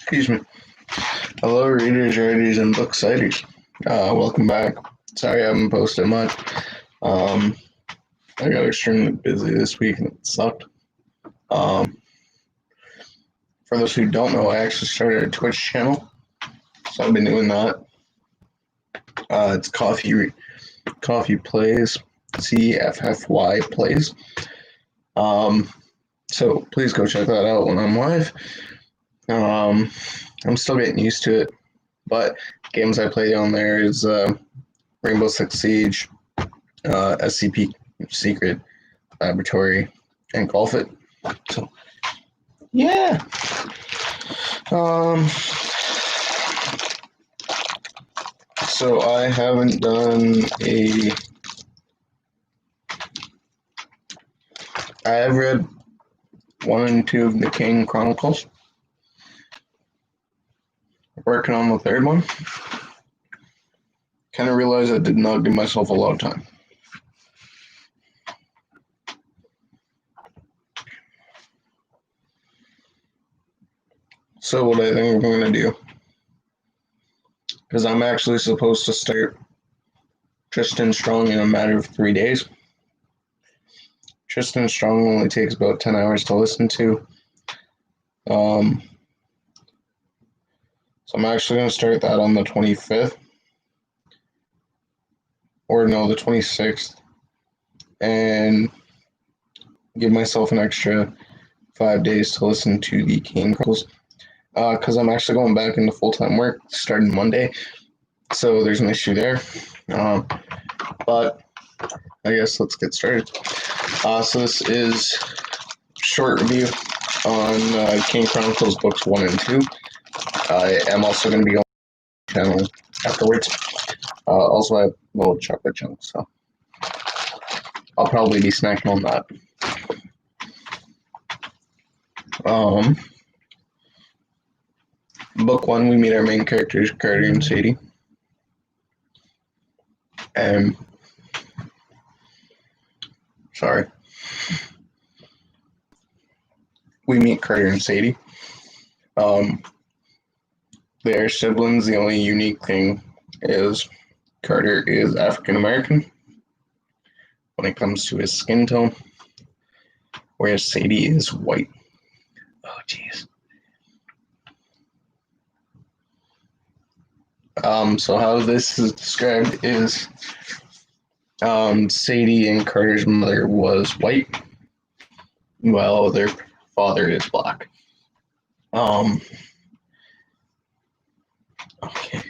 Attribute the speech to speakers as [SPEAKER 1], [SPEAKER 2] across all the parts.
[SPEAKER 1] Excuse me. Hello, readers, writers, and book sighters. Welcome back. Sorry I haven't posted much. Um, I got extremely busy this week and it sucked. Um, for those who don't know, I actually started a Twitch channel, so I've been doing that. It's Coffee Plays, CFFY Plays. So please go check that out when I'm live. I'm still getting used to it, but games I play on there is Rainbow Six Siege, SCP Secret Laboratory, and Golf It. So yeah. So I haven't done I have read 1 and 2 of the Kane chronicles. Working on the third one. Kind of realized I did not give myself a lot of time. So what I think I'm going to do, because I'm actually supposed to start Tristan Strong in a matter of 3 days. Tristan Strong only takes about 10 hours to listen to. So I'm actually going to start that on the 25th. Or no, the 26th. And give myself an extra 5 days to listen to the Kane Chronicles. Because I'm actually going back into full-time work starting Monday. So there's an issue there. But I guess let's get started. So this is a short review on Kane Chronicles books 1 and 2. I am also going to be on the channel afterwards. Also, I have a little chocolate chunk, so I'll probably be snacking on that. Book 1, we meet our main characters, Carter and Sadie. We meet Carter and Sadie. They are siblings. The only unique thing is Carter is African American when it comes to his skin tone, whereas Sadie is white. Oh, jeez. So how this is described is Sadie and Carter's mother was white, while their father is black. Okay.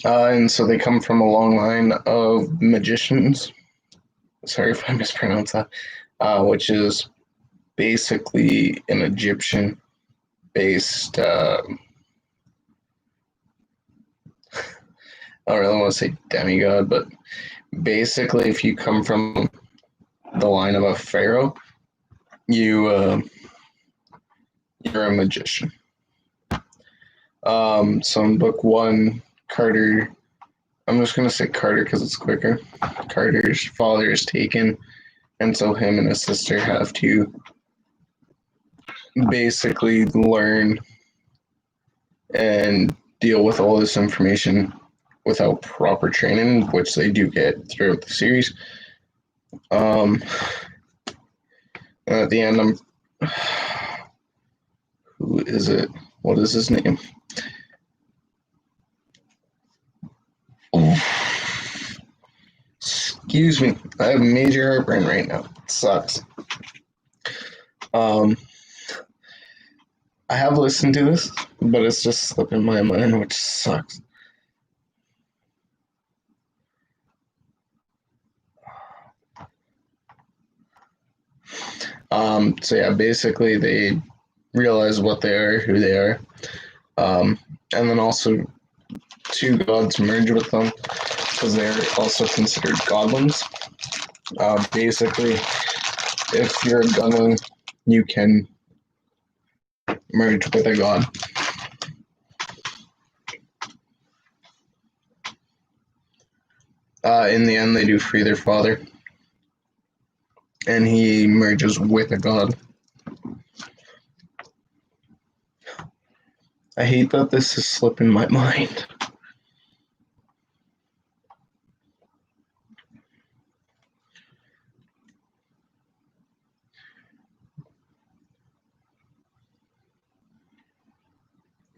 [SPEAKER 1] And so they come from a long line of magicians. Sorry if I mispronounce that. Which is basically an Egyptian-based. I don't really want to say demigod, but basically, if you come from the line of a pharaoh, you're a magician. So in book 1, Carter, I'm just going to say Carter because it's quicker. Carter's father is taken, and so him and his sister have to basically learn and deal with all this information without proper training, which they do get throughout the series. And at the end, who is it? What is his name? Excuse me, I have major heartburn right now. It sucks. I have listened to this, but it's just slipping my mind, which sucks. So yeah, basically they realize what they are, who they are, and then also 2 gods merge with them because they're also considered godlings. Basically, if you're a godling, you can merge with a god. In the end, they do free their father, and he merges with a god. I hate that this is slipping my mind.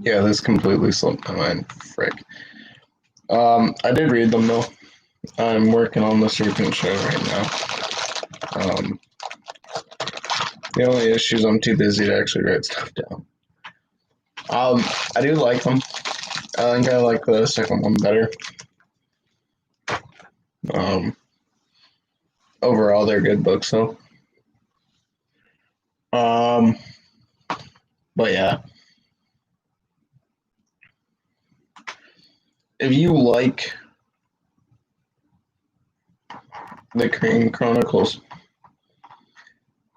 [SPEAKER 1] Yeah, this completely slipped my mind. Frick. I did read them though. I'm working on the Serpent show right now. The only issue is I'm too busy to actually write stuff down. I do like them. I think I like the second one better. Overall, they're good books though. But yeah, if you like the Kane Chronicles,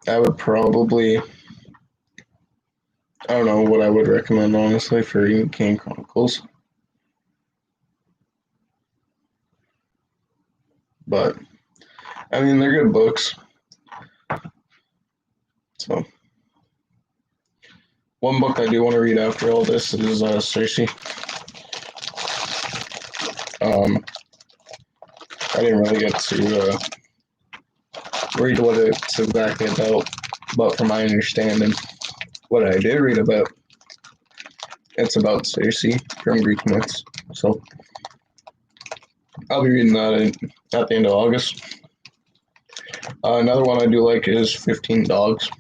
[SPEAKER 1] I would probably, I don't know what I would recommend honestly for reading Kane Chronicles, but I mean they're good books. So one book I do want to read after all this is Cersei. I didn't really get to read what it's exactly about, but from my understanding, what I did read about, it's about Cersei from Greek myths. So I'll be reading that at the end of August. Another one I do like is 15 Dogs.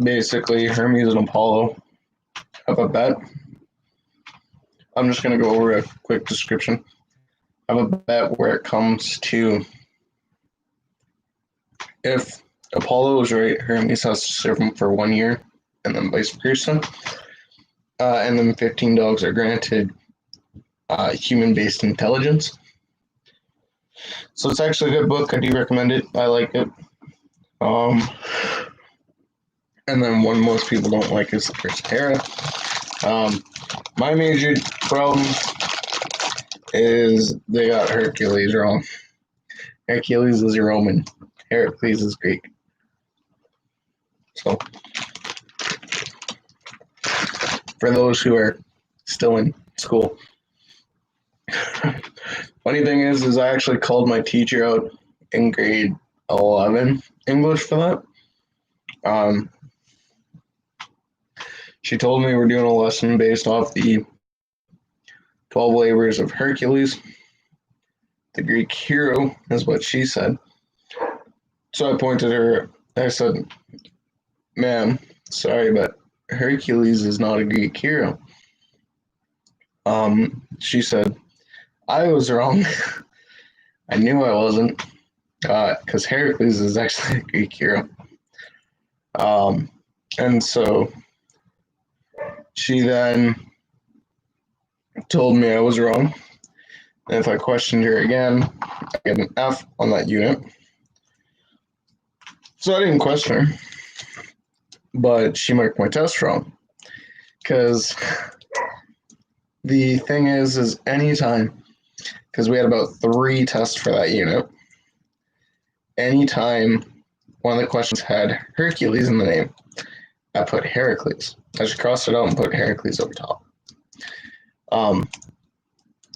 [SPEAKER 1] Basically, Hermes and Apollo have a bet. I'm just going to go over a quick description. I have a bet where it comes to if Apollo is right, Hermes has to serve him for 1 year, and then vice versa. And then 15 dogs are granted human-based intelligence. So it's actually a good book. I do recommend it. I like it. And then one most people don't like is the first Hera. My major problem is they got Hercules wrong. Hercules is Roman. Heracles is Greek. So, for those who are still in school, funny thing is I actually called my teacher out in grade 11 English for that. She told me we're doing a lesson based off the 12 labors of Hercules. The Greek hero is what she said. So I pointed her, I said, ma'am, sorry, but Hercules is not a Greek hero. She said, I was wrong. I knew I wasn't, because Heracles is actually a Greek hero. And so she then told me I was wrong. And if I questioned her again, I get an F on that unit. So I didn't question her, but she marked my test wrong. Because the thing is anytime, because we had about 3 tests for that unit, anytime one of the questions had Hercules in the name, I put Heracles. I just crossed it out and put Heracles over top.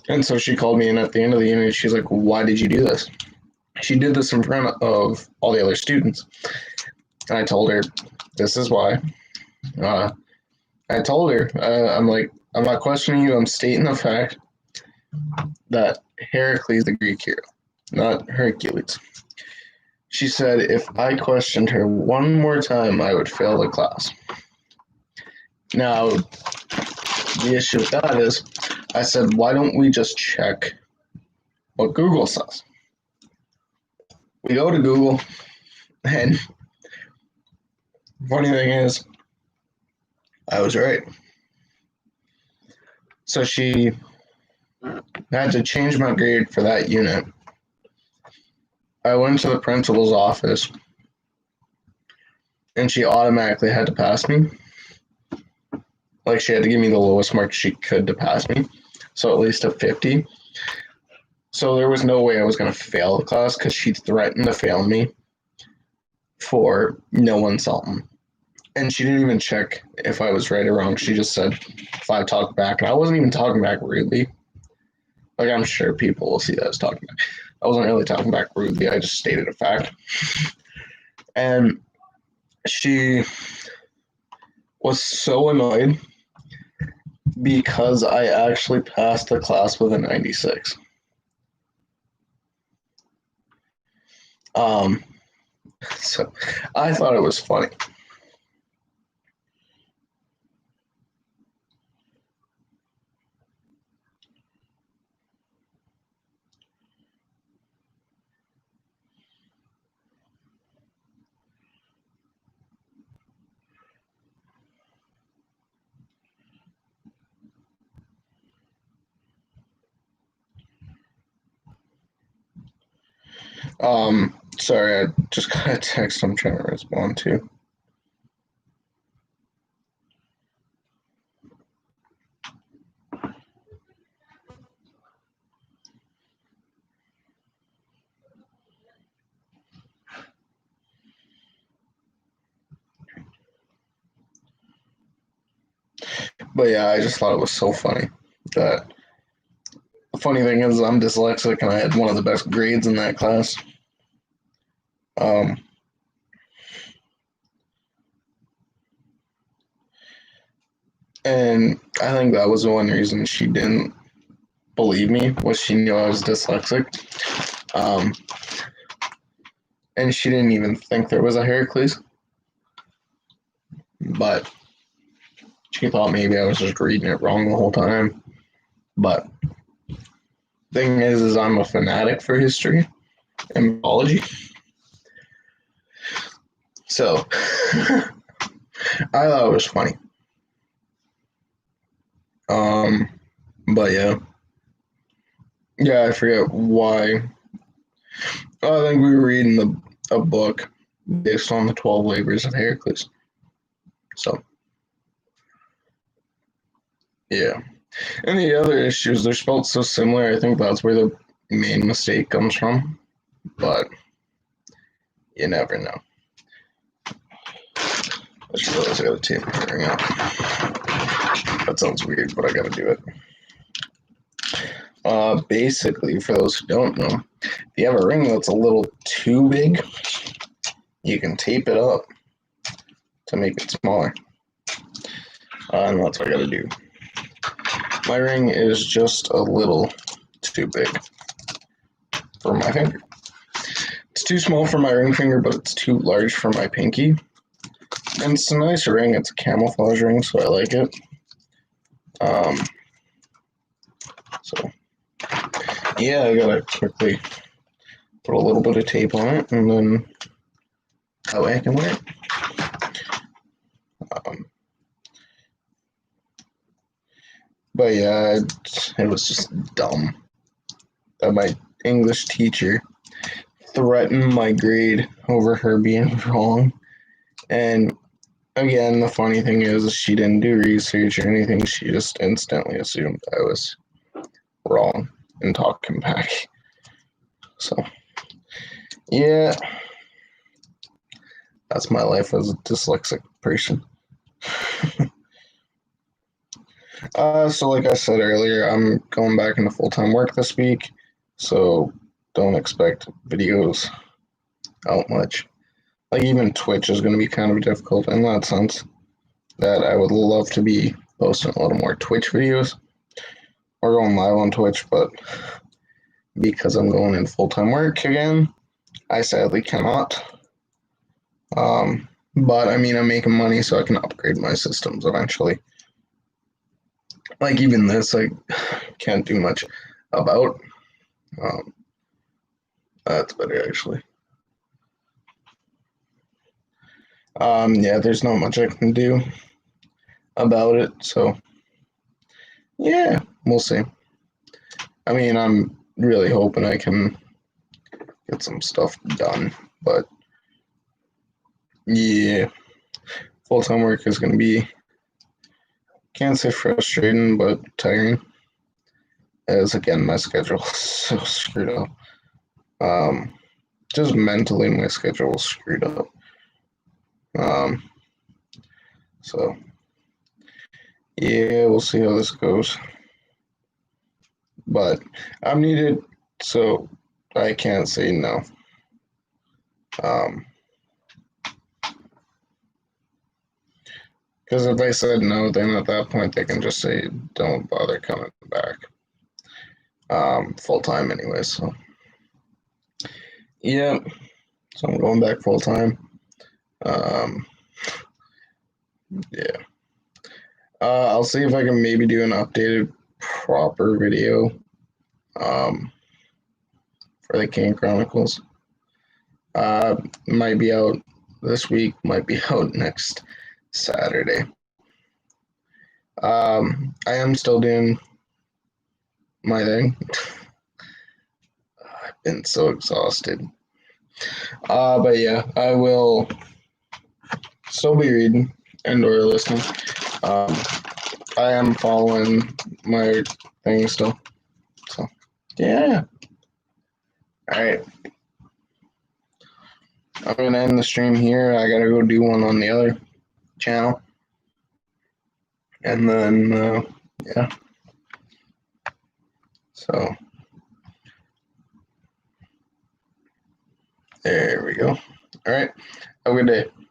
[SPEAKER 1] And so she called me in at the end of the unit. She's like, why did you do this? She did this in front of all the other students. And I told her, this is why. I told her, I'm like, I'm not questioning you. I'm stating the fact that Heracles is the Greek hero, not Hercules. She said if I questioned her one more time, I would fail the class. Now, the issue with that is, I said, why don't we just check what Google says? We go to Google, and funny thing is, I was right. So she had to change my grade for that unit. I went to the principal's office, and she automatically had to pass me. Like, she had to give me the lowest mark she could to pass me, so at least a 50. So there was no way I was going to fail the class because she threatened to fail me for no insulting. And she didn't even check if I was right or wrong. She just said if I talked back. And I wasn't even talking back rudely. Like, I'm sure people will see that as talking back. I wasn't really talking back rudely. I just stated a fact. And she was so annoyed because I actually passed the class with a 96. So I thought it was funny. Sorry, I just got a text I'm trying to respond to. But yeah, I just thought it was so funny that the funny thing is I'm dyslexic and I had one of the best grades in that class. Um, and I think that was the one reason she didn't believe me was she knew I was dyslexic. Um, and she didn't even think there was a Heracles, but she thought maybe I was just reading it wrong the whole time. But thing is I'm a fanatic for history and biology. So I thought it was funny. Um, but yeah. Yeah, I forget why. I think we were reading a book based on the 12 labors of Heracles. So, yeah. And the other issues, they're spelled so similar. I think that's where the main mistake comes from. But you never know. I just realized I got a tape measuring out. That sounds weird, but I gotta do it. Basically, for those who don't know, if you have a ring that's a little too big, you can tape it up to make it smaller. And that's what I gotta do. My ring is just a little too big for my finger. It's too small for my ring finger, but it's too large for my pinky. And it's a nice ring. It's a camouflage ring, so I like it. So, yeah, I gotta quickly put a little bit of tape on it, and then that way I can wear it. But yeah, it was just dumb that my English teacher threatened my grade over her being wrong. And again, the funny thing is she didn't do research or anything. She just instantly assumed I was wrong and talking back. So, yeah, that's my life as a dyslexic person. So like I said earlier, I'm going back into full-time work this week, so don't expect videos out much. Like even Twitch is going to be kind of difficult in that sense that I would love to be posting a little more Twitch videos or going live on Twitch, but because I'm going in full-time work again, I sadly cannot. But I mean, I'm making money, so I can upgrade my systems eventually. Like even this, I can't do much about. That's better actually. Yeah, there's not much I can do about it, so yeah, we'll see. I mean, I'm really hoping I can get some stuff done, but yeah, full-time work is going to be, can't say frustrating, but tiring. As again, my schedule is so screwed up. Just mentally, my schedule is screwed up. So yeah, we'll see how this goes. But I'm needed, so I can't say no. Because if they said no, then at that point they can just say don't bother coming back full time anyway. So yeah, so I'm going back full time. Um, yeah, I'll see if I can maybe do an updated proper video um, for the Kane Chronicles. Might be out this week, might be out next Saturday. I am still doing my thing. I've been so exhausted. But yeah, I will still be reading and or listening. Um, I am following my thing still. So yeah. All right. I'm gonna end the stream here. I gotta go do one on the other channel, and then yeah. So there we go. All right. Have a good day.